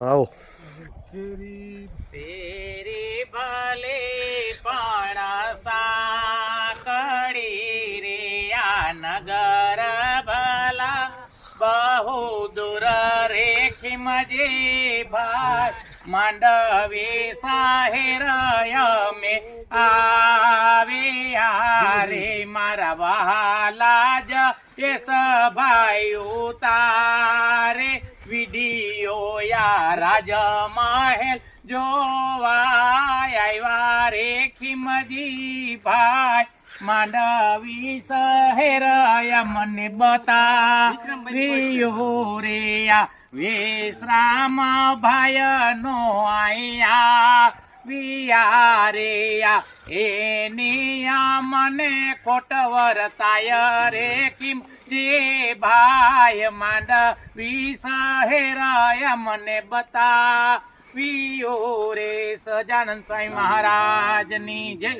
આવો શેરી ભલે પણ સાંકળી રે આ નગર ભલા બહુ દૂર રે ખીમજી ભાઈ માંડવી સાહેર અમે આવ્યા રે મારા વહાલા જ એ સભાઈ ઉતારે વિડીયો યા રાજમહેલ જોવા આવ્યા રે ખીમજી ભાઈ માંડવી શહેર મને બતાવ્યું રે આ વિશ્રામ ભાઈ નો આયા વિયારે એની મને ખોટ વર્તાય રે કિમ જે ભાઈ માંડવી શહેર મને બતાવ્યું રે સજાનંદ સ્વામી મહારાજની જય.